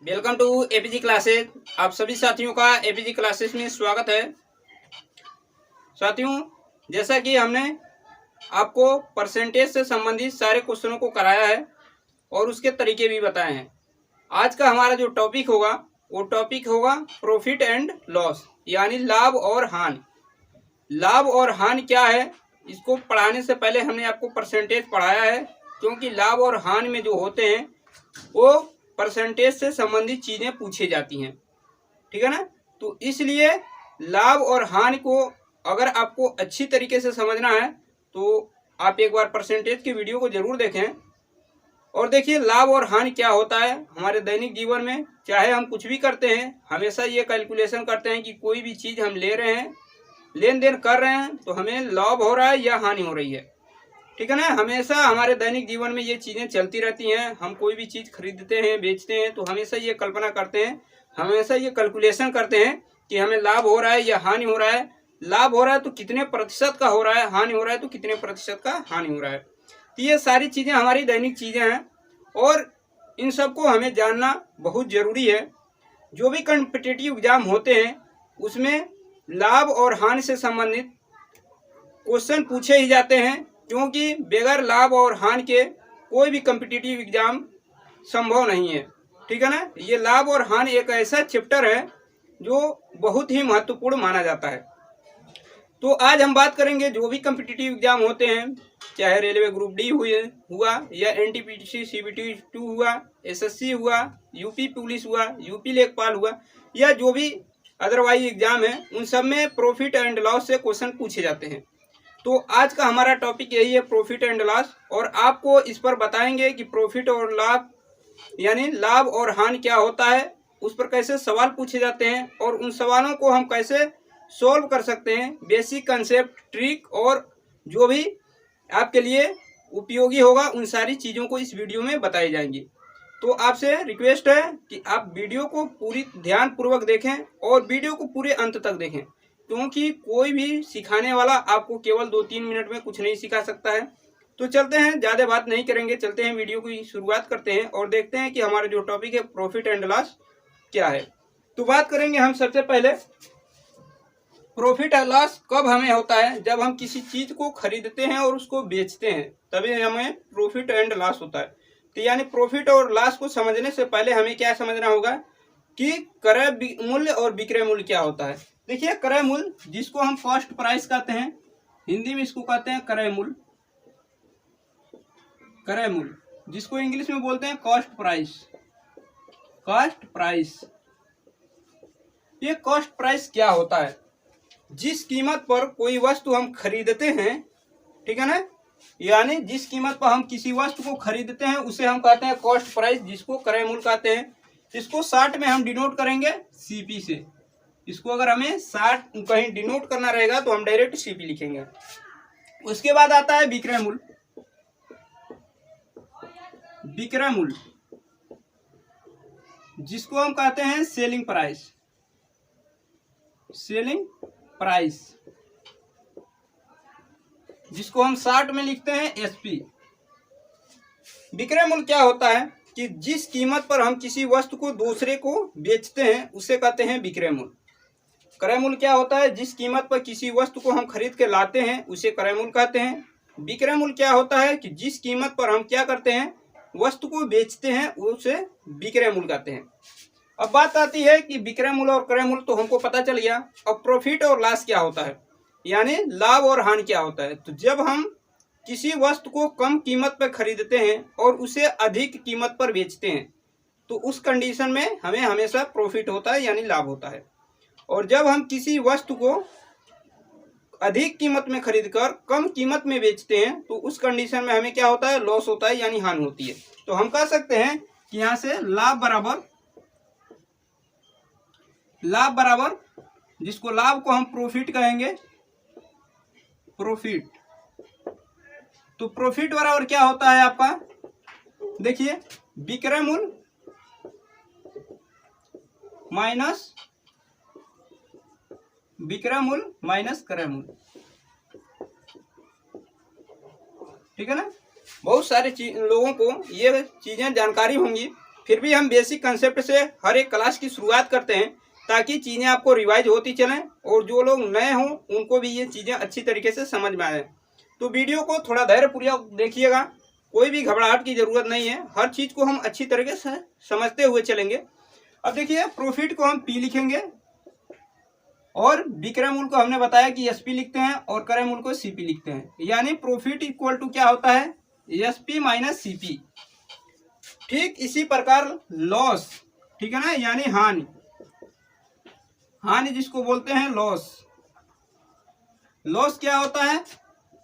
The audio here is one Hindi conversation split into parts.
Welcome to APG classes. आप सभी साथियों का एपीजी क्लासेस में स्वागत है। साथियों, जैसा कि हमने आपको परसेंटेज से संबंधित सारे क्वेश्चनों को कराया है और उसके तरीके भी बताए हैं। आज का हमारा जो टॉपिक होगा वो टॉपिक होगा प्रॉफिट एंड लॉस, यानी लाभ और हानि। लाभ और हानि क्या है, इसको पढ़ाने से पहले हमने आपको परसेंटेज पढ़ाया है, क्योंकि लाभ और हानि में जो होते हैं वो परसेंटेज से संबंधित चीज़ें पूछी जाती हैं। ठीक है ना। तो इसलिए लाभ और हानि को अगर आपको अच्छी तरीके से समझना है तो आप एक बार परसेंटेज की वीडियो को जरूर देखें और देखिए लाभ और हानि क्या होता है। हमारे दैनिक जीवन में चाहे हम कुछ भी करते हैं, हमेशा ये कैलकुलेशन करते हैं कि कोई भी चीज़ हम ले रहे हैं, लेन देन कर रहे हैं, तो हमें लाभ हो रहा है या हानि हो रही है। ठीक है ना। हमेशा हमारे दैनिक जीवन में ये चीज़ें चलती रहती हैं। हम कोई भी चीज़ खरीदते हैं, बेचते हैं, तो हमेशा ये कल्पना करते हैं, हमेशा ये कैलकुलेशन करते हैं कि हमें लाभ हो रहा है या हानि हो रहा है। लाभ हो रहा है तो कितने प्रतिशत का हो रहा है, हानि हो रहा है तो कितने प्रतिशत का हानि हो रहा है। तो ये सारी चीज़ें हमारी दैनिक चीज़ें हैं और इन सबको हमें जानना बहुत ज़रूरी है। जो भी कॉम्पिटिटिव एग्जाम होते हैं उसमें लाभ और हानि से संबंधित क्वेश्चन पूछे ही जाते हैं, क्योंकि बगैर लाभ और हानि के कोई भी कॉम्पिटिटिव एग्जाम संभव नहीं है। ठीक है ना। ये लाभ और हानि एक ऐसा चैप्टर है जो बहुत ही महत्वपूर्ण माना जाता है। तो आज हम बात करेंगे जो भी कॉम्पिटिटिव एग्जाम होते हैं, चाहे रेलवे ग्रुप डी हुआ या एनटीपीसी सीबीटी 2 हुआ, एसएससी हुआ, यूपी पुलिस हुआ, यूपी लेखपाल हुआ, या जो भी अदरवाइज एग्जाम है, उन सब में प्रॉफिट एंड लॉस से क्वेश्चन पूछे जाते हैं। तो आज का हमारा टॉपिक यही है, प्रॉफिट एंड लॉस, और आपको इस पर बताएंगे कि प्रॉफिट और लाभ यानी लाभ और हानि क्या होता है, उस पर कैसे सवाल पूछे जाते हैं और उन सवालों को हम कैसे सॉल्व कर सकते हैं। बेसिक कंसेप्ट, ट्रिक और जो भी आपके लिए उपयोगी होगा उन सारी चीज़ों को इस वीडियो में बताई जाएंगी। तो आपसे रिक्वेस्ट है कि आप वीडियो को पूरी ध्यानपूर्वक देखें और वीडियो को पूरे अंत तक देखें, क्योंकि कोई भी सिखाने वाला आपको केवल 2-3 मिनट में कुछ नहीं सिखा सकता है। तो चलते हैं, ज़्यादा बात नहीं करेंगे, चलते हैं वीडियो की शुरुआत करते हैं और देखते हैं कि हमारा जो टॉपिक है प्रॉफिट एंड लॉस क्या है। तो बात करेंगे हम सबसे पहले प्रॉफिट एंड लॉस कब हमें होता है, जब हम किसी चीज़ को खरीदते हैं और उसको बेचते हैं, तभी हमें प्रॉफिट एंड लॉस होता है। तो यानी प्रॉफिट और लॉस को समझने से पहले हमें क्या समझना होगा कि क्रय मूल्य और विक्रय मूल्य क्या होता है। देखिए, क्रय मूल्य जिसको हम कॉस्ट प्राइस कहते हैं, हिंदी में इसको कहते हैं क्रय मूल्य। क्रय मूल्य जिसको इंग्लिश में बोलते हैं कॉस्ट प्राइस। कॉस्ट प्राइस, ये कॉस्ट प्राइस क्या होता है? जिस कीमत पर कोई वस्तु हम खरीदते हैं, ठीक है ना, यानी जिस कीमत पर हम किसी वस्तु को खरीदते हैं उसे हम कहते हैं कॉस्ट प्राइस, जिसको क्रय मूल्य कहते हैं। इसको शार्ट में हम डिनोट करेंगे सीपी से। इसको अगर हमें शार्ट कहीं डिनोट करना रहेगा तो हम डायरेक्ट सीपी लिखेंगे। उसके बाद आता है विक्रय मूल्य। विक्रय मूल्य जिसको हम कहते हैं सेलिंग प्राइस। सेलिंग प्राइस जिसको हम शार्ट में लिखते हैं एसपी। विक्रय मूल्य क्या होता है कि जिस कीमत पर हम किसी वस्तु को दूसरे को बेचते हैं उसे कहते हैं विक्रय मूल्य। क्रय मूल्य क्या होता है? जिस कीमत पर किसी वस्तु को हम खरीद के लाते हैं उसे क्रय मूल्य कहते हैं। विक्रय मूल्य क्या होता है कि जिस कीमत पर हम क्या करते हैं, वस्तु को बेचते हैं, उसे विक्रय मूल्य कहते हैं। अब बात आती है कि विक्रय मूल्य और क्रय मूल्य तो हमको पता चल गया। अब प्रॉफिट और लॉस क्या होता है, यानी लाभ और हानि क्या होता है। तो जब हम किसी वस्तु को कम कीमत पर खरीदते हैं और उसे अधिक कीमत पर बेचते हैं तो उस कंडीशन में हमें हमेशा प्रॉफिट होता है, यानी लाभ होता है। और जब हम किसी वस्तु को अधिक कीमत में खरीदकर कम कीमत में बेचते हैं तो उस कंडीशन में हमें क्या होता है, लॉस होता है, यानी हानि होती है। तो हम कह सकते हैं कि यहाँ से लाभ बराबर जिसको लाभ को हम प्रॉफिट कहेंगे, प्रॉफिट। तो प्रॉफिट बराबर क्या होता है आपका, देखिए, विक्रय मूल्य माइनस क्रय मूल्य। ठीक है ना। बहुत सारे लोगों को ये चीजें जानकारी होंगी, फिर भी हम बेसिक कंसेप्ट से हर एक क्लास की शुरुआत करते हैं ताकि चीज़ें आपको रिवाइज होती चलें और जो लोग नए हों उनको भी ये चीज़ें अच्छी तरीके से समझ में आए। तो वीडियो को थोड़ा धैर्यपूर्वक देखिएगा, कोई भी घबराहट की ज़रूरत नहीं है, हर चीज़ को हम अच्छी तरीके से समझते हुए चलेंगे। अब देखिए, प्रॉफिट को हम पी लिखेंगे और विक्रय मूल्य को हमने बताया कि एसपी लिखते हैं और क्रय मूल्य को सीपी लिखते हैं। यानी प्रॉफिट इक्वल टू क्या होता है, एसपी माइनस सीपी। ठीक इसी प्रकार लॉस, ठीक है ना, यानी हानि, हानि जिसको बोलते हैं लॉस। लॉस क्या होता है,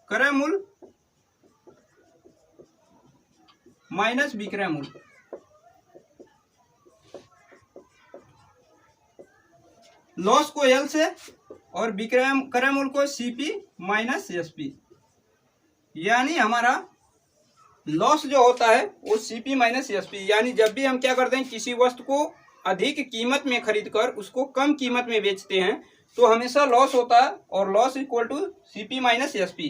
क्रय मूल्य माइनस विक्रय मूल्य। लॉस को एल से और क्रय मूल्य को सीपी माइनस एसपी। यानी हमारा लॉस जो होता है वो सीपी माइनस एसपी। यानी जब भी हम क्या करते हैं, किसी वस्तु को अधिक कीमत में खरीद कर उसको कम कीमत में बेचते हैं तो हमेशा लॉस होता है, और loss equal to CP minus SP.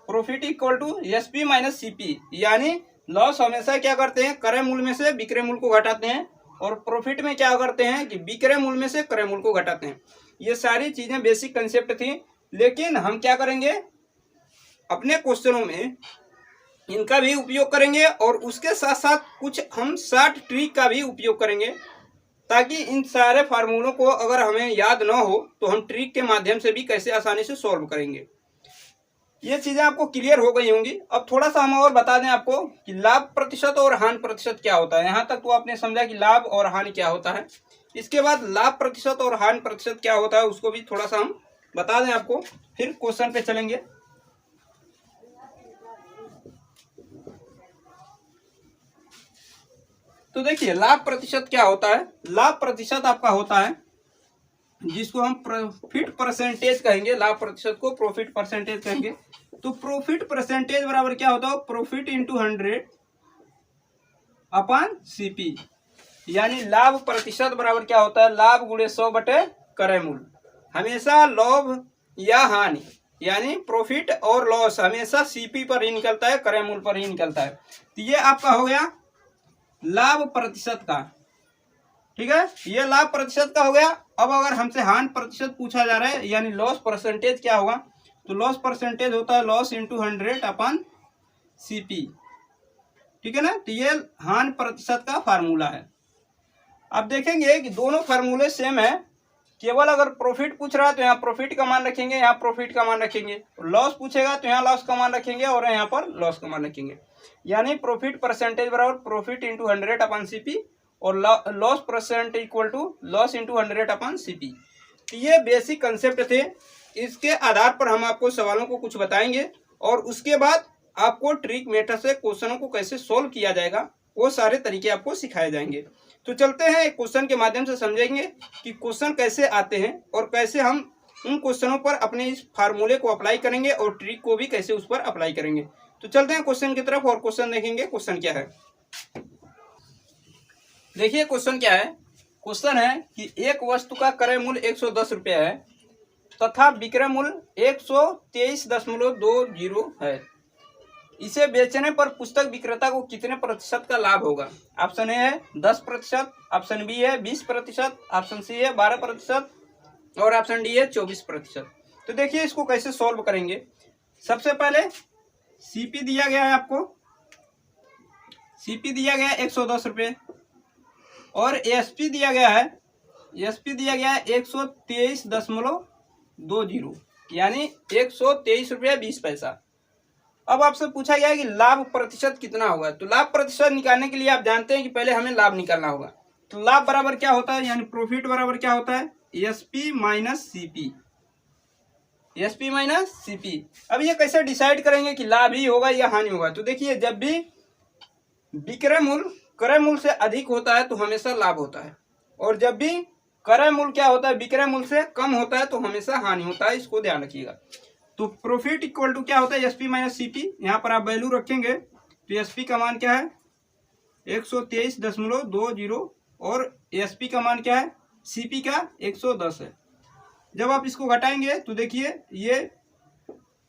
Profit equal to SP minus CP. यानी लॉस हमेशा क्या करते हैं, क्रय मूल्य में से विक्रय मूल्य को घटाते हैं, और प्रॉफिट में क्या करते हैं कि विक्रय मूल्य में से क्रय मूल्य को घटाते हैं। ये सारी चीजें बेसिक कंसेप्ट थी, लेकिन हम क्या करेंगे, अपने क्वेश्चनों में इनका भी उपयोग करेंगे और उसके साथ साथ कुछ हम शॉर्ट ट्रिक का भी उपयोग करेंगे, ताकि इन सारे फार्मूलों को अगर हमें याद ना हो तो हम ट्रिक के माध्यम से भी कैसे आसानी से सॉल्व करेंगे। ये चीजें आपको क्लियर हो गई होंगी। अब थोड़ा सा हम और बता दें आपको कि लाभ प्रतिशत और हानि प्रतिशत क्या होता है। यहाँ तक तो आपने समझा कि लाभ और हानि क्या होता है। इसके बाद लाभ प्रतिशत और हानि प्रतिशत क्या होता है उसको भी थोड़ा सा हम बता दें आपको, फिर क्वेश्चन पे चलेंगे। तो देखिए, लाभ प्रतिशत क्या होता है। लाभ प्रतिशत आपका होता है जिसको हम प्रॉफिट परसेंटेज कहेंगे। लाभ प्रतिशत को प्रॉफिट परसेंटेज कहेंगे। तो प्रॉफिट परसेंटेज बराबर क्या होता है, प्रॉफिट इंटू 100 अपॉन सीपी। यानी लाभ प्रतिशत बराबर क्या होता है, लाभ गुणे 100 बटे क्रय मूल्य। हमेशा लाभ या हानि यानी प्रॉफिट और लॉस हमेशा सीपी पर ही निकलता है, क्रय मूल्य पर ही निकलता है। तो ये आपका हो गया लाभ प्रतिशत का, ठीक है, ये लाभ प्रतिशत का हो गया। अब अगर हमसे हानि प्रतिशत पूछा जा रहा है यानी लॉस परसेंटेज क्या होगा, तो लॉस परसेंटेज होता है लॉस इंटू 100 अपॉन सीपी, ठीक है ना। तो ये हानि प्रतिशत का फार्मूला है। अब देखेंगे कि दोनों फार्मूले सेम है, केवल अगर प्रॉफिट पूछ रहा है तो यहाँ प्रॉफिट का मान रखेंगे, यहाँ प्रॉफिट का मान रखेंगे। लॉस पूछेगा तो यहाँ लॉस का मान रखेंगे और यहाँ पर लॉस का मान रखेंगे। यानी प्रॉफिट परसेंटेज बराबर प्रॉफिट इंटू 100 अपॉन सीपी और loss percent equal to loss into 100 upon CP. ये बेसिक कंसेप्ट थे। इसके आधार पर हम आपको सवालों को कुछ बताएंगे और उसके बाद आपको ट्रिक मेथड से क्वेश्चनों को कैसे सोल्व किया जाएगा वो सारे तरीके आपको सिखाए जाएंगे। तो चलते हैं एक क्वेश्चन के माध्यम से समझेंगे कि क्वेश्चन कैसे आते हैं और कैसे हम उन क्वेश्चनों पर अपने इस फार्मूले को अप्लाई करेंगे और ट्रिक को भी कैसे उस पर अप्लाई करेंगे। तो चलते हैं क्वेश्चन की तरफ और क्वेश्चन देखेंगे। क्वेश्चन क्या है, देखिए क्वेश्चन क्या है। क्वेश्चन है कि एक वस्तु का क्रय मूल्य 110 रुपया है तथा विक्रय मूल्य 123.20 है। इसे बेचने पर पुस्तक विक्रेता को कितने प्रतिशत का लाभ होगा। ऑप्शन ए है 10%, ऑप्शन बी है 20%, ऑप्शन सी है 12% और ऑप्शन डी है 24%। तो देखिए इसको कैसे सॉल्व करेंगे। सबसे पहले सीपी दिया गया है आपको, सीपी दिया गया है 110 रुपये और एसपी दिया गया है, एसपी दिया गया है 123.20 यानी 123 रुपया 20 पैसा। अब आपसे पूछा गया है कि लाभ प्रतिशत कितना होगा। तो लाभ प्रतिशत निकालने के लिए आप जानते हैं कि पहले हमें लाभ निकालना होगा। तो लाभ बराबर क्या होता है, यानी प्रॉफिट बराबर क्या होता है, SP minus CP, SP minus CP. अब ये कैसे डिसाइड करेंगे कि लाभ ही होगा या हानि होगा। तो देखिए जब भी विक्रय मूल्य क्रय मूल्य से अधिक होता है तो हमेशा लाभ होता है, और जब भी क्रय मूल्य क्या होता है विक्रय मूल्य से कम होता है तो हमेशा हानि होता है। इसको ध्यान रखिएगा। तो प्रॉफिट इक्वल टू क्या होता है, एसपी माइनस सीपी। यहाँ पर आप वैल्यू रखेंगे तो एसपी का मान क्या है 123.20 और एसपी का मान क्या है, सीपी का 110 है। जब आप इसको घटाएंगे तो देखिए ये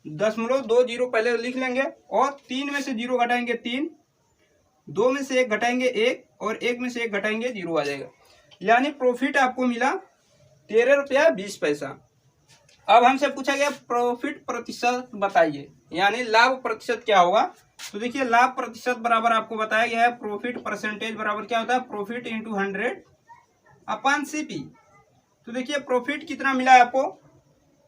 0.20 पहले लिख लेंगे और 3 में से 0 घटाएंगे 3, 2 में से 1 घटाएंगे 1 और 1 में से 1 घटाएंगे 0 आ जाएगा। यानी प्रॉफिट आपको मिला 13 रुपया 20 पैसा। अब हमसे पूछा गया प्रॉफिट प्रतिशत बताइए, यानी लाभ प्रतिशत क्या होगा। तो देखिए लाभ प्रतिशत बराबर आपको बताया गया है प्रॉफिट परसेंटेज बराबर क्या होता है, प्रॉफिट इंटू 100 अपॉन CP। तो देखिए प्रॉफिट कितना मिला है आपको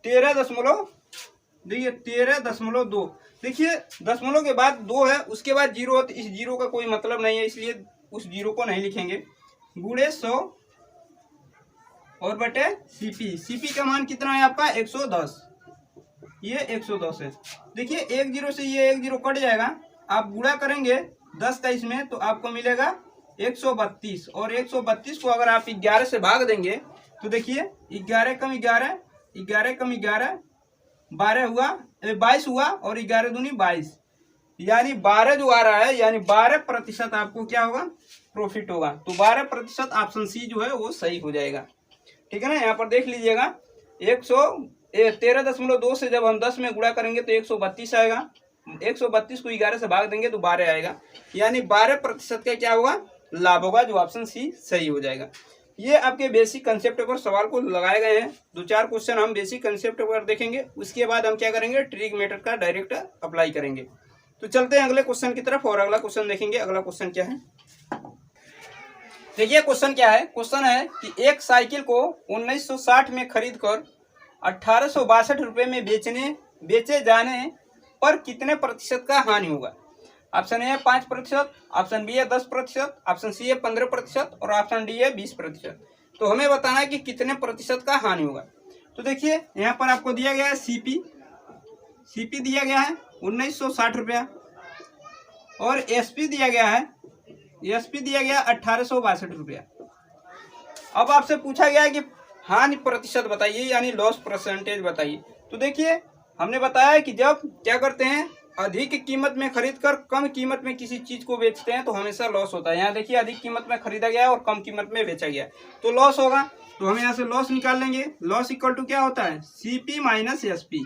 13.2। देखिए दशमलव के बाद 2 है, उसके बाद 0 है, तो इस 0 का कोई मतलब नहीं है, इसलिए उस 0 को नहीं लिखेंगे। गुणे 100 और बटे CP का मान कितना है आपका 110, ये 110 है। देखिए 1 0 से ये 1 0 कट जाएगा, आप गुणा करेंगे 10 का इसमें तो आपको मिलेगा 132, और 132 को अगर आप 11 से भाग देंगे तो देखिए 11 कम 11, 11 कम 11 12 हुआ, 22 हुआ, और 11 दूनी 22, यानी 12 जो आ रहा है, यानी 12% आपको क्या होगा प्रॉफिट होगा। तो 12% ऑप्शन सी जो है वो सही हो जाएगा। ठीक है ना, यहाँ पर देख लीजिएगा 13.2 से जब हम 10 में गुणा करेंगे तो 132 आएगा, 132 को 11 से भाग देंगे तो 12 आएगा, यानी 12% का क्या होगा लाभ होगा, जो ऑप्शन सी सही हो जाएगा। ये आपके बेसिक कंसेप्ट पर सवाल को लगाए गए हैं। 2-4 क्वेश्चन हम बेसिक कंसेप्ट पर देखेंगे, उसके बाद हम क्या करेंगे ट्रिक मेथड का डायरेक्ट अप्लाई करेंगे। तो चलते हैं अगले क्वेश्चन की तरफ और अगला क्वेश्चन देखेंगे। अगला क्वेश्चन क्या है, देखिए क्वेश्चन क्या है। क्वेश्चन है कि एक साइकिल को 1960 में खरीद कर 1862 रुपये में बेचे जाने पर कितने प्रतिशत का हानि होगा। ऑप्शन ए है 5%, ऑप्शन बी है 10%, ऑप्शन सी है 15% और ऑप्शन डी है 20%। तो हमें बताना है कि कितने प्रतिशत का हानि होगा। तो देखिए यहाँ पर आपको दिया गया है सीपी दिया गया है 1960 रुपया, और एसपी दिया गया है 1862 रुपया। अब आपसे पूछा गया है कि हानि प्रतिशत बताइए, यानी लॉस परसेंटेज बताइए। तो देखिए हमने बताया कि जब क्या करते हैं अधिक कीमत में खरीद कर कम कीमत में किसी चीज को बेचते हैं तो हमेशा लॉस होता है। यहाँ देखिए अधिक कीमत में खरीदा गया और कम कीमत में बेचा गया तो लॉस होगा। तो हम यहाँ से लॉस निकाल लेंगे। लॉस इक्वल टू क्या होता है सीपी माइनस एसपी।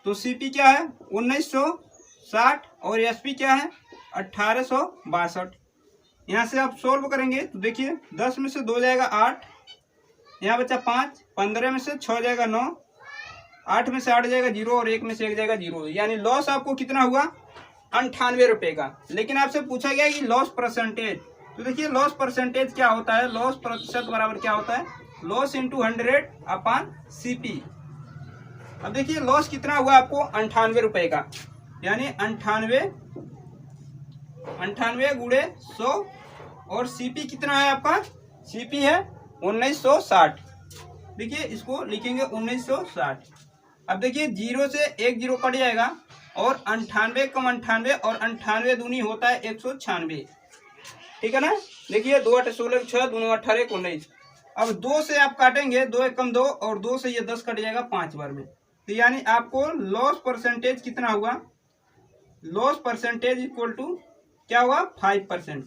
तो सीपी क्या है 1960 और एसपी क्या है 1862। यहाँ से आप सोल्व करेंगे तो देखिए 10 में से 2 जाएगा 8, यहाँ बचा 5, 15 में से 6 जाएगा 9, 8 में से 8 जाएगा 0 और 1 में से 1 जाएगा 0, यानी लॉस आपको कितना हुआ 98 रुपये का। लेकिन आपसे पूछा गया कि लॉस परसेंटेज। तो देखिए लॉस परसेंटेज क्या होता है, लॉस प्रतिशत बराबर क्या होता है लॉस इंटू 100 अपॉन सीपी। अब देखिए लॉस कितना हुआ आपको 98 रुपये का, यानी 98 गुणे 100, और सीपी कितना है आपका सीपी है 1960। देखिए इसको लिखेंगे 1960। अब देखिए 0 से 1 0 कट जाएगा, और 98 कम 98 और 98 दूनी होता है 196। ठीक है ना, देखिए 2 8 16 6 2 18 19। अब 2 से आप काटेंगे 2 1 कम 2 और 2 से ये 10 कट जाएगा 5 बार में। तो यानी आपको लॉस परसेंटेज कितना हुआ, लॉस परसेंटेज इक्वल टू क्या हुआ 5%,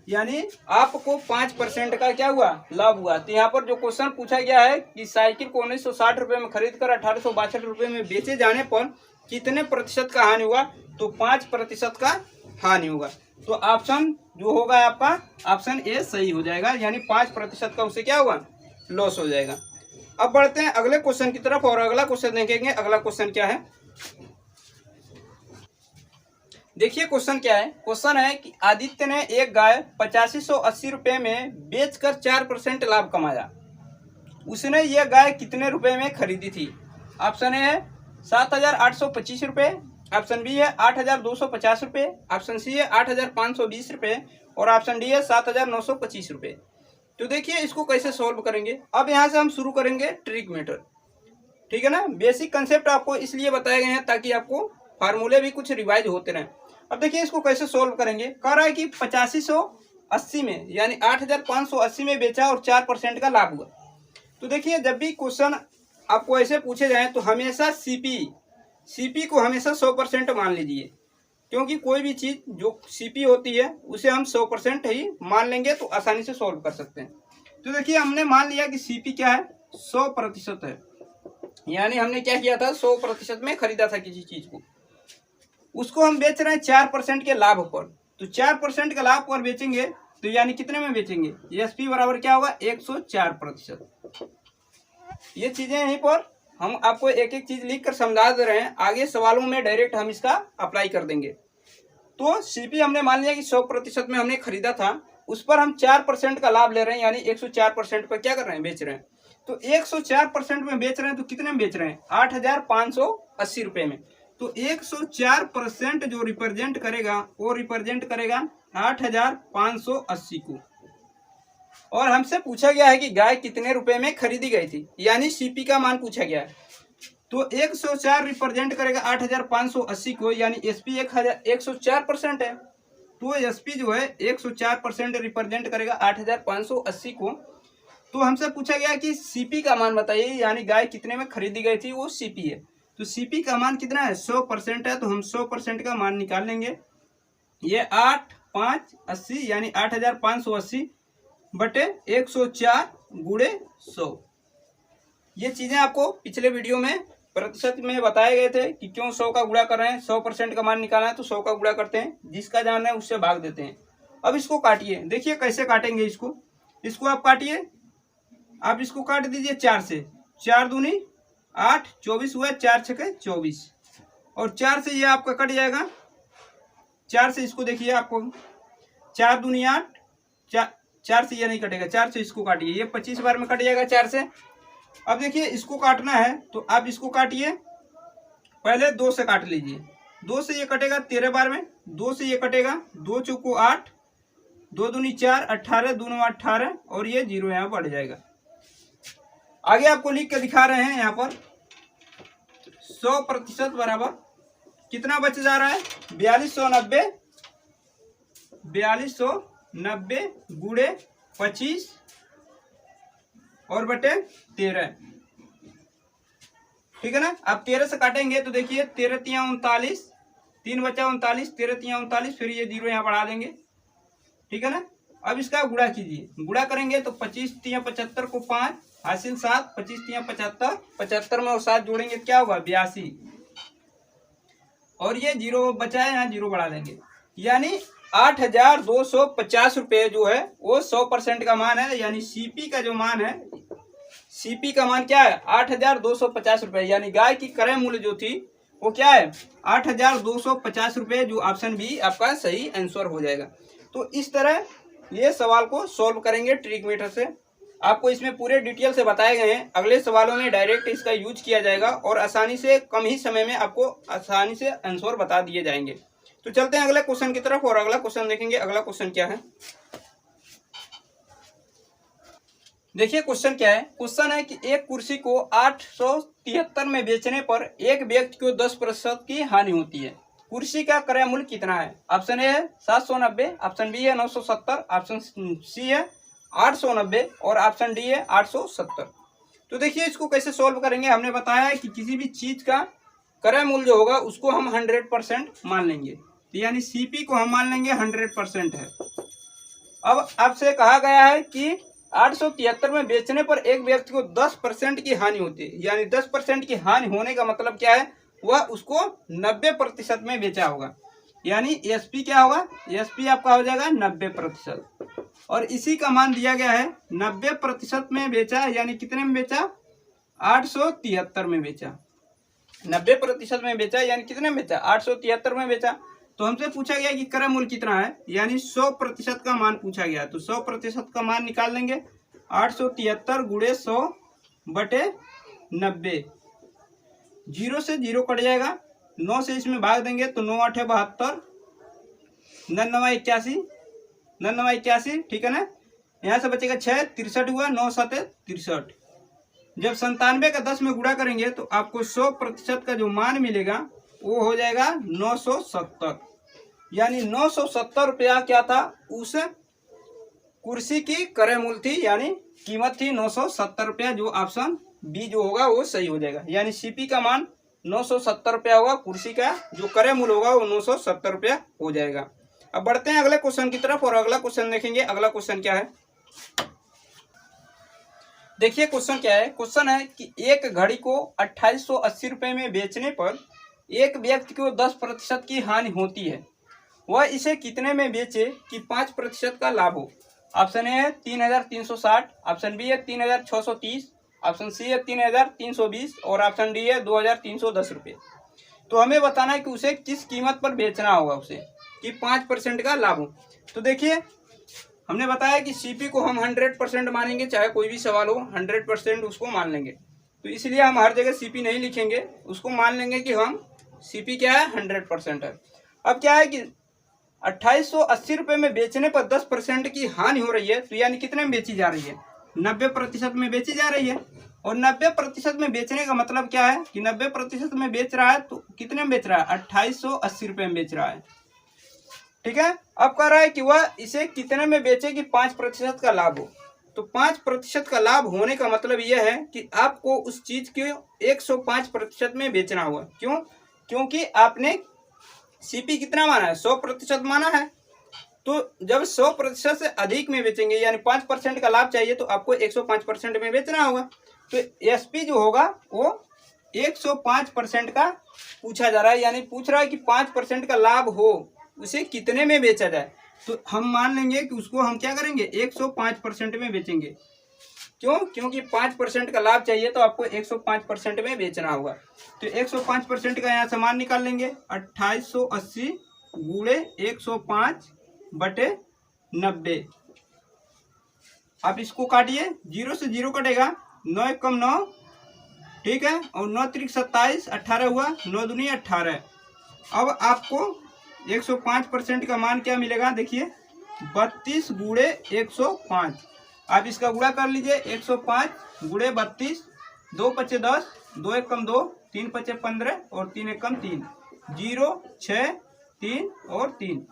यानी आपको 5% का क्या हुआ लाभ हुआ। तो यहाँ पर जो क्वेश्चन पूछा गया है कि साइकिल को 1960 रुपये में खरीद कर 1862 रुपये में बेचे जाने पर कितने प्रतिशत का हानि हुआ, तो 5% का हानि होगा। तो ऑप्शन जो होगा आपका ऑप्शन ए सही हो जाएगा, यानी 5% का उसे क्या हुआ लॉस हो जाएगा। अब बढ़ते हैं अगले क्वेश्चन की तरफ और अगला क्वेश्चन देखेंगे। अगला क्वेश्चन क्या है, देखिए क्वेश्चन क्या है। क्वेश्चन है कि आदित्य ने एक गाय 8580 रुपये में बेचकर 4% लाभ कमाया। उसने यह गाय कितने रुपए में खरीदी थी। ऑप्शन ए है 7825 रुपये, ऑप्शन बी है 8250 रुपये, ऑप्शन सी है 8520 रुपये और ऑप्शन डी है 7925 रुपये। तो देखिए इसको कैसे सॉल्व करेंगे। अब यहाँ से हम शुरू करेंगे ट्रिक मेथड। ठीक है ना, बेसिक कंसेप्ट आपको इसलिए बताए गए हैं ताकि आपको फार्मूले भी कुछ रिवाइज होते रहें। अब देखिए इसको कैसे सोल्व करेंगे। कह रहा है कि 8580 में यानी 8580 में बेचा और 4% का लाभ हुआ। तो देखिए जब भी क्वेश्चन आपको ऐसे पूछे जाएं तो हमेशा सीपी को हमेशा 100% मान लीजिए, क्योंकि कोई भी चीज़ जो सीपी होती है उसे हम 100% ही मान लेंगे तो आसानी से सोल्व कर सकते हैं। तो देखिए हमने मान लिया कि सीपी क्या है 100% है, यानी हमने क्या किया था 100% में खरीदा था किसी चीज़ को, उसको हम बेच रहे हैं 4% के लाभ पर। तो 4% का लाभ पर बेचेंगे तो यानी कितने में बेचेंगे, एसपी बराबर क्या होगा 104%। ये चीजें यहीं पर हम आपको एक एक चीज लिख कर समझा दे रहे हैं, आगे सवालों में डायरेक्ट हम इसका अप्लाई कर देंगे। तो सीपी हमने मान लिया कि 100% में हमने खरीदा था, उस पर हम 4% का लाभ ले रहे हैं, यानी 104% पर क्या कर रहे हैं, बेच रहे हैं। तो 104% में बेच रहे हैं तो कितने में बेच रहे हैं, 8,580 रुपये में। तो 104% जो रिप्रेजेंट करेगा वो रिप्रेजेंट करेगा 8,580 को। और हमसे पूछा गया है कि गाय कितने रुपए में खरीदी गई थी, यानी सीपी का मान पूछा गया है। तो 104 रिप्रेजेंट करेगा 8,580 को, यानी एसपी 104% है। तो एसपी जो है 104% रिप्रेजेंट करेगा 8,580 को। तो हमसे पूछा गया कि सीपी का मान बताइए, यानी गाय कितने में खरीदी गई थी, वो सीपी है। तो सीपी का मान कितना है, 100% है, तो हम 100% का मान निकाल लेंगे। ये 8,580 यानी 8,580 बटे 104 गुणे 100। ये चीजें आपको पिछले वीडियो में प्रतिशत में बताए गए थे कि क्यों 100 का गुणा कर रहे हैं, 100% का मान निकालना है तो 100 का गुणा करते हैं, जिसका जानना है उससे भाग देते हैं। अब इसको काटिए, देखिए कैसे काटेंगे इसको आप काटिए, आप इसको काट दीजिए 4 से, 4 दूनी 8, 24 हुआ, 4 छके 24, और 4 से ये आपका कट जाएगा। 4 से इसको देखिए, आपको 4 दूनी 8, 4 से ये नहीं कटेगा, 4 से इसको काटिए, ये 25 बार में कट जाएगा 4 से। अब देखिए इसको काटना है तो आप इसको काटिए, पहले 2 से काट लीजिए, 2 से ये कटेगा 13 बार में, 2 से ये कटेगा, 2 चौको 8, 2 दूनी 4, 18, दूनो 18, और ये 0 यहाँ बढ़ जाएगा। आगे आपको लिख के दिखा रहे हैं यहाँ पर 100% बराबर कितना बच जा रहा है, 4290 गुणे 25 और बटे 13, ठीक है ना। अब 13 से काटेंगे तो देखिए 13 तिया 39, 3 बचा 39, 13 तिया 39, फिर ये 0 यहाँ बढ़ा देंगे, ठीक है ना। अब इसका गुणा कीजिए, गुणा करेंगे तो 25 तिया 75 को 5 हासिल 7, 25 तिया 75, 75 में और 7 जोड़ेंगे क्या होगा 82, और ये 0 बचा है, यहाँ 0 बढ़ा देंगे, यानी 8,250 रुपये जो है वो 100% का मान है। यानी सीपी का जो मान है, सीपी का मान क्या है 8,250 रुपये, यानी गाय की क्रय मूल्य जो थी वो क्या है 8,250 रुपये, जो ऑप्शन बी आपका सही आंसर हो जाएगा। तो इस तरह ये सवाल को सॉल्व करेंगे ट्रिक मेथड से। आपको इसमें पूरे डिटेल से बताए गए हैं, अगले सवालों में डायरेक्ट इसका यूज किया जाएगा और आसानी से कम ही समय में आपको आसानी से आंसर बता दिए जाएंगे। तो चलते हैं अगले क्वेश्चन की तरफ और अगला क्वेश्चन देखेंगे। अगला क्वेश्चन क्या है, देखिए क्वेश्चन क्या है। क्वेश्चन है कि एक कुर्सी को 873 में बेचने पर एक व्यक्ति को 10% की हानि होती है, कुर्सी का क्रय मूल्य कितना है। ऑप्शन ए है 790, ऑप्शन बी है 970, ऑप्शन सी है 890 और ऑप्शन डी है 870। तो देखिए इसको कैसे सॉल्व करेंगे। हमने बताया है कि किसी भी चीज का क्रय मूल्य जो होगा उसको हम 100% मान लेंगे, तो यानी सीपी को हम मान लेंगे 100% है। अब आपसे कहा गया है कि 873 में बेचने पर एक व्यक्ति को 10% की हानि होती है, यानी 10% की हानि होने का मतलब क्या है, वह उसको 90% में बेचा होगा, यानी एसपी क्या होगा, एसपी आपका हो जाएगा 90%, और इसी का मान दिया गया है 90% में बेचा, यानी कितने में बेचा 873 में बेचा, 90% में बेचा यानी कितने में बेचा 873 में बेचा। तो हमसे पूछा गया कि क्रय मूल्य कितना है, यानी 100% का मान पूछा गया, तो 100% का मान निकाल लेंगे, 873 गुणे 100 बटे 90, 0 से 0 कट जाएगा, 9 से इसमें भाग देंगे तो 9 8 72, 9 81, 9 81, ठीक है ना। यहाँ से बचेगा 6, 63 हुआ, 9 7 63। जब 97 का 10 में गुणा करेंगे तो आपको 100% का जो मान मिलेगा वो हो जाएगा 970, यानी 970 रुपया क्या था, उस कुर्सी की क्रय मूल्य थी, यानी कीमत थी 970 रुपया, जो ऑप्शन बी जो होगा वो सही हो जाएगा। यानी सीपी का मान 970 रुपया होगा, कुर्सी का जो क्रय मूल्य होगा वो 970 रुपया हो जाएगा। अब बढ़ते हैं अगले क्वेश्चन की तरफ और अगला क्वेश्चन देखेंगे। अगला क्वेश्चन क्या है, देखिए क्वेश्चन क्या है। क्वेश्चन है कि एक घड़ी को 2880 रुपये में बेचने पर एक व्यक्ति को 10% की हानि होती है, वह इसे कितने में बेचे कि 5% का लाभ हो। ऑप्शन ए है 3,360, ऑप्शन बी है 3,630, ऑप्शन सी है 3,320 और ऑप्शन डी है 2,310 रुपये। तो हमें बताना है कि उसे किस कीमत पर बेचना होगा उसे कि 5% का लाभ हो। तो देखिए हमने बताया कि सीपी को हम 100% मानेंगे, चाहे कोई भी सवाल हो 100% उसको मान लेंगे। तो इसलिए हम हर जगह सीपी नहीं लिखेंगे, उसको मान लेंगे कि हम सीपी क्या है 100% है। अब क्या है कि 2880 रुपये में बेचने पर 10% की हानि हो रही है, तो यानी कितने में बेची जा रही है, 90% में बेची जा रही है। और 90% में बेचने का मतलब क्या है कि 90% में बेच रहा है, तो कितने में बेच रहा है, 2880 रुपये में बेच रहा है। ठीक है, अब कह रहा है कि वह इसे कितने में बेचे कि 5% का लाभ हो। तो 5% का लाभ होने का मतलब यह है कि आपको उस चीज को 105% में बेचना होगा। क्यों? क्योंकि आपने सीपी कितना माना है, 100% माना है। तो जब 100% से अधिक में बेचेंगे यानी 5% का लाभ चाहिए, तो आपको 105% में बेचना होगा। तो एसपी जो होगा वो 105% का पूछा जा रहा है, यानी पूछ रहा है कि 5% का लाभ हो उसे कितने में बेचा जाए। तो हम मान लेंगे कि उसको हम क्या करेंगे, 105% में बेचेंगे। क्यों? क्योंकि 5% का लाभ चाहिए, तो आपको 105% में बेचना होगा। तो 105% का यहाँ से मान निकाल लेंगे, 2880 गुणे 105/90। आप इसको काटिए, 0 से 0 कटेगा, 9 कम 9, ठीक है, और 9 त्रिक 27, 18 हुआ, 9 दूनी 18। अब आपको 105% का मान क्या मिलेगा, देखिए 32 गुणे 105। आप इसका गुणा कर लीजिए, 105 गुणे 32, 2 पचे 10, 2 एक कम 2, 3 पचे 15 और 3 एक कम 3, 0 6 3 और 3,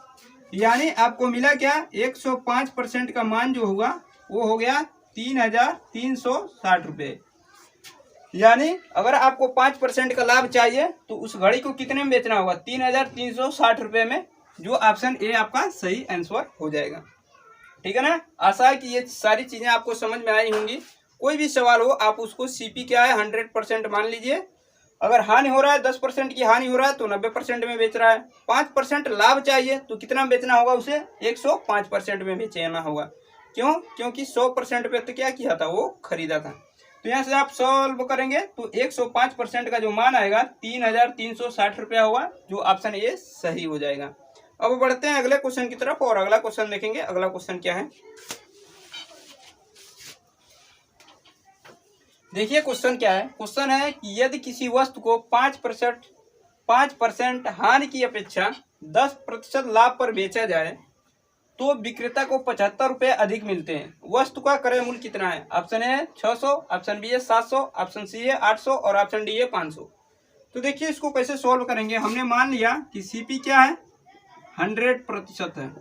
यानी आपको मिला क्या, 105% का मान जो होगा वो हो गया 3,360 रुपये। यानी अगर आपको 5% का लाभ चाहिए तो उस घड़ी को कितने में बेचना होगा, 3,360 रुपये में, जो ऑप्शन ए आपका सही आंसर हो जाएगा। ठीक है ना। आशा है कि ये सारी चीजें आपको समझ में आई होंगी। कोई भी सवाल हो आप उसको सीपी क्या है 100% मान लीजिए। अगर हानि हो रहा है, 10% की हानि हो रहा है तो 90% में बेच रहा है। 5% लाभ चाहिए तो कितना में बेचना होगा, उसे 105% में बेचना होगा। क्यों? क्योंकि 100% पे तो क्या किया था, वो खरीदा था। तो यहाँ से आप सॉल्व करेंगे तो 105% का जो मान आएगा 3,360 रुपया होगा, जो ऑप्शन ए सही हो जाएगा। अब बढ़ते हैं अगले क्वेश्चन की तरफ और अगला क्वेश्चन देखेंगे। अगला क्वेश्चन क्या है, देखिए क्वेश्चन क्या है। क्वेश्चन है कि यदि किसी वस्तु को 5% हानि की अपेक्षा 10% लाभ पर बेचा जाए तो विक्रेता को 75 रुपये अधिक मिलते हैं। वस्तु का क्रय मूल्य कितना है? ऑप्शन ए है 600, ऑप्शन बी है 700, ऑप्शन सी है 800 और ऑप्शन डी है 500। तो देखिए इसको कैसे सॉल्व करेंगे। हमने मान लिया कि सीपी क्या है, 100% है।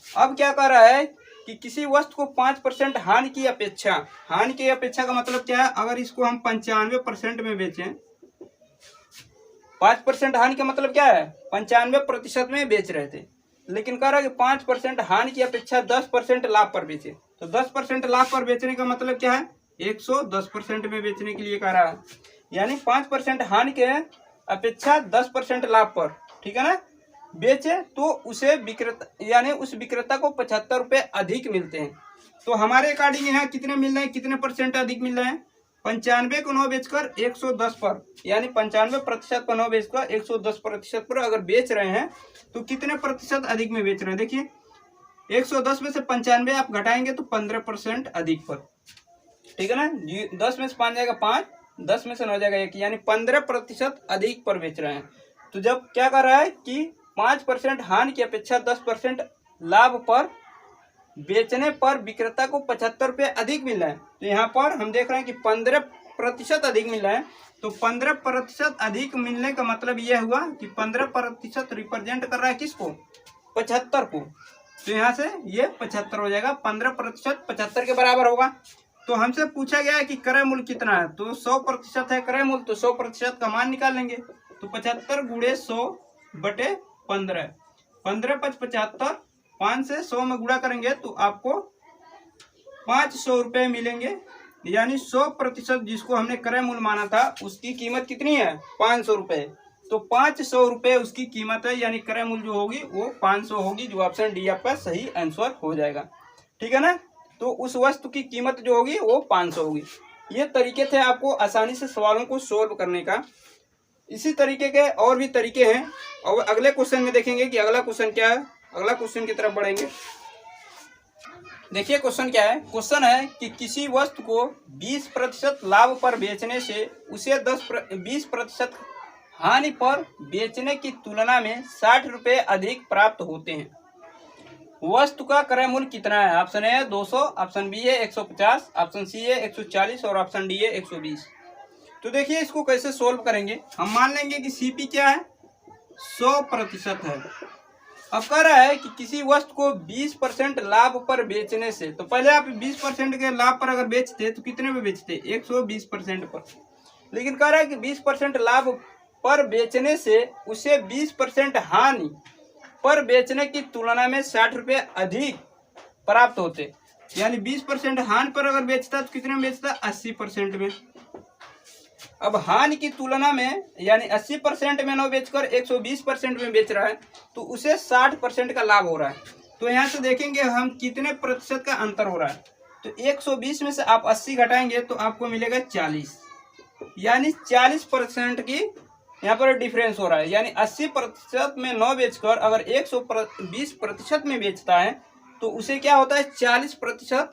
अब क्या कर रहा है कि किसी वस्तु को 5% हानि की अपेक्षा, हानि की अपेक्षा का मतलब क्या है, अगर इसको हम 95% में बेचें, 5% हानि का मतलब क्या है, 95% में बेच रहे थे, लेकिन कह रहा है कि 5% हानि की अपेक्षा 10% लाभ पर बेचे। तो 10% लाभ पर बेचने का मतलब क्या है, 110% में बेचने के लिए कह रहा है। यानी 5% हानि के अपेक्षा 10% लाभ पर, ठीक है ना, बेचे तो उसे विक्रेता, यानी उस विक्रेता को 75 रुपये अधिक मिलते हैं। तो हमारे अकॉर्डिंग यहाँ कितने मिल रहे हैं, कितने % अधिक मिल रहे हैं, 95 को 9 बेचकर 110 पर, यानी 95% पर 9 बेचकर 110% पर अगर बेच रहे हैं तो कितने % अधिक में बेच रहे हैं। देखिए 110 में से 95 आप घटाएंगे तो 15% अधिक पर, ठीक है ना। 10 में से 5 जाएगा 5, 10 में से 9 जाएगा 1, यानी 15% अधिक पर बेच रहे हैं। तो जब क्या कर रहा है कि 5% हानि की अपेक्षा 10% लाभ पर बेचने पर विक्रेता को 75 रुपये अधिक मिल रहा है। तो यहाँ पर हम देख रहे हैं कि 15% अधिक मिल रहा है। तो 15% अधिक मिलने का मतलब यह हुआ कि 15% रिप्रेजेंट कर रहा है किसको, 75 को। तो यहाँ से ये 75 हो जाएगा, 15% 75 के बराबर होगा। तो हमसे पूछा गया है कि क्रय मूल्य कितना है, तो 100% है क्रय मूल्य, तो 100% का मान निकाल लेंगे। तो 75 गुणे 100/15, 15 × 5 = 75, 5 से 100 में गुणा करेंगे तो आपको 500 रुपये मिलेंगे। यानी 100% जिसको हमने क्रय मूल्य माना था उसकी कीमत कितनी है, 500 रुपये। तो 500 रुपये उसकी कीमत है, यानी क्रय मूल्य जो होगी वो 500 होगी, जो ऑप्शन डी आपका सही आंसर हो जाएगा। ठीक है ना। तो उस वस्तु की कीमत जो होगी वो 500 होगी। ये तरीके थे आपको आसानी से सवालों को सोल्व करने का। इसी तरीके के और भी तरीके हैं, और अगले क्वेश्चन में देखेंगे कि अगला क्वेश्चन क्या है। अगला क्वेश्चन की तरफ बढ़ेंगे। देखिए क्वेश्चन क्या है। क्वेश्चन है कि किसी वस्तु को 20% लाभ पर बेचने से उसे 20% हानि पर बेचने की तुलना में 60 रुपये अधिक प्राप्त होते हैं। वस्तु का क्रय मूल्य कितना है? ऑप्शन ए है 200, ऑप्शन बी है 150, ऑप्शन सी है 140 और ऑप्शन डी है 120। तो देखिए इसको कैसे सोल्व करेंगे। हम मान लेंगे कि सीपी क्या है, 100% है। अब कह रहा है कि किसी वस्तु को 20% लाभ पर बेचने से, तो पहले आप 20% के लाभ पर अगर बेचते तो कितने पे बेचते? 120% पर। लेकिन कह रहा है कि 20% लाभ पर बेचने से उसे 20% हानि पर बेचने की तुलना में 60 रुपये अधिक प्राप्त होते। यानी 20% हानि पर अगर बेचता तो कितने में बेचता? 80% में। अब हानि की तुलना में यानी 80% में न बेचकर 120% में बेच रहा है, तो उसे 60% का लाभ हो रहा है। तो यहाँ से देखेंगे हम कितने प्रतिशत का अंतर हो रहा है। तो 120 में से आप 80 घटाएंगे तो आपको मिलेगा 40, यानी 40% की यहाँ पर डिफरेंस हो रहा है। यानी 80% में न बेचकर अगर 120% में बेचता है तो उसे क्या होता है? 40%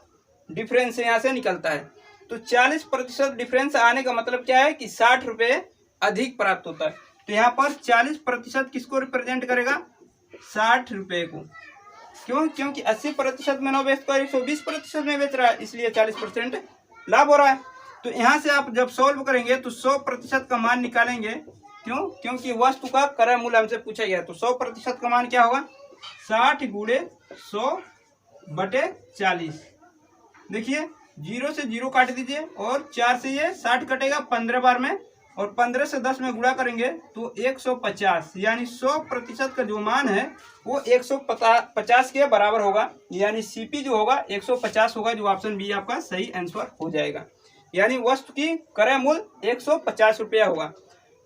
डिफरेंस यहाँ से निकलता है। तो 40% डिफरेंस आने का मतलब क्या है कि 60 रुपये अधिक प्राप्त होता है। तो यहाँ पर 40% किसको रिप्रेजेंट करेगा? 60 रुपये को। क्यों? क्योंकि 80% में न बेचकर 120% में बेच रहा है, इसलिए 40% लाभ हो रहा है। तो यहाँ से आप जब सोल्व करेंगे तो 100% का मान निकालेंगे। क्यों? क्योंकि वस्तु का क्रय मूल्य हमसे पूछा गया। तो 100% का मान क्या होगा? 60 गुणे 100 बटे 40। देखिए 0 से 0 काट दीजिए और 4 से ये 60 कटेगा 15 बार में, और 15 से 10 में गुणा करेंगे तो 150, यानी 100% का जो मान है वो 150 के बराबर होगा। यानी सीपी जो होगा 150 होगा, जो ऑप्शन बी आपका सही आंसर हो जाएगा। यानी वस्तु की क्रय मूल्य 150 रुपया होगा।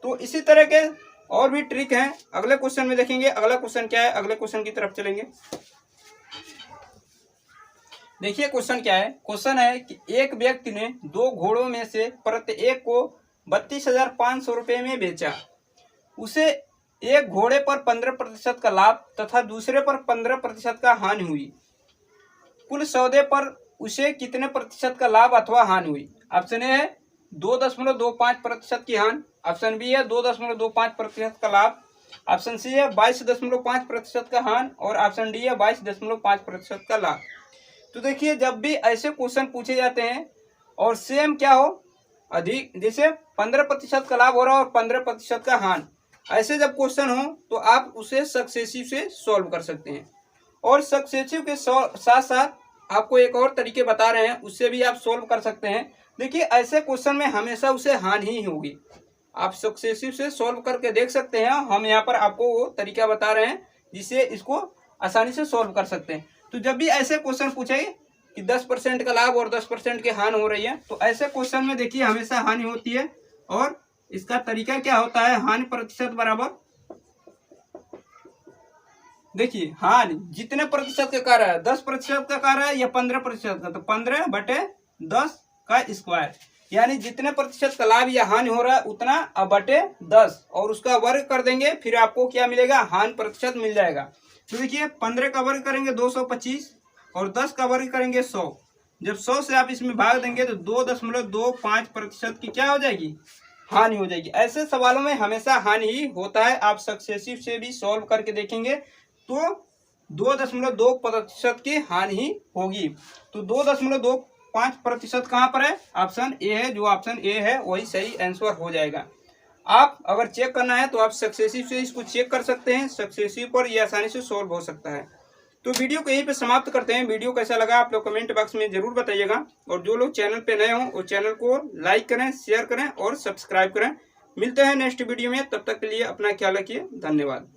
तो इसी तरह के और भी ट्रिक हैं, अगले क्वेश्चन में देखेंगे। अगला क्वेश्चन क्या है, अगले क्वेश्चन की तरफ चलेंगे। देखिए क्वेश्चन क्या है। क्वेश्चन है कि एक व्यक्ति ने 2 घोड़ों में से प्रत्येक को 32,500 रुपये में बेचा। उसे एक घोड़े पर 15% का लाभ तथा दूसरे पर 15% का हानि हुई। कुल सौदे पर उसे कितने प्रतिशत का लाभ अथवा हानि हुई? ऑप्शन ए है 2.25% की हानि, ऑप्शन बी है 2.25% का लाभ, ऑप्शन सी है 22.5% का हानि और ऑप्शन डी है 22.5% का लाभ। तो देखिए जब भी ऐसे क्वेश्चन पूछे जाते हैं और सेम क्या हो अधिक, जैसे 15% का लाभ हो रहा है और 15% का हानि, ऐसे जब क्वेश्चन हो तो आप उसे सक्सेसिव से सॉल्व कर सकते हैं। और सक्सेसिव के साथ साथ आपको एक और तरीके बता रहे हैं, उससे भी आप सॉल्व कर सकते हैं। देखिए ऐसे क्वेश्चन में हमेशा उसे हानि ही होगी। आप सक्सेसिव से सॉल्व करके देख सकते हैं। हम यहाँ पर आपको वो तरीका बता रहे हैं जिससे इसको आसानी से सॉल्व कर सकते हैं। तो जब भी ऐसे क्वेश्चन पूछे कि 10% का लाभ और 10% की हानि हो रही है, तो ऐसे क्वेश्चन में देखिए हमेशा हानि होती है। और इसका तरीका क्या होता है? हानि प्रतिशत बराबर, देखिए हानि जितने प्रतिशत का कार्य है, 10% का कार्य है या 15% का, तो 15 बटे 10 का स्क्वायर, यानी जितने प्रतिशत का लाभ या हानि हो रहा है उतना बटे 10 और उसका वर्ग कर देंगे, फिर आपको क्या मिलेगा? हानि प्रतिशत मिल जाएगा। तो देखिए 15 का वर्ग करेंगे 225 और 10 का वर्ग करेंगे 100। जब 100 से आप इसमें भाग देंगे तो 2.25% की क्या हो जाएगी? हानि हो जाएगी। ऐसे सवालों में हमेशा हानि ही होता है। आप सक्सेसिव से भी सॉल्व करके देखेंगे तो 2.2% की हानि ही होगी। तो 2.25% कहाँ पर है? ऑप्शन ए है, जो ऑप्शन ए है वही सही आंसर हो जाएगा। आप अगर चेक करना है तो आप सक्सेसिव से इसको चेक कर सकते हैं। सक्सेसिव पर ये आसानी से सॉल्व हो सकता है। तो वीडियो को यहीं पे समाप्त करते हैं। वीडियो कैसा लगा आप लोग कमेंट बॉक्स में जरूर बताइएगा, और जो लोग चैनल पे नए हों वो चैनल को लाइक करें, शेयर करें और सब्सक्राइब करें। मिलते हैं नेक्स्ट वीडियो में, तब तक के लिए अपना ख्याल रखिए। धन्यवाद।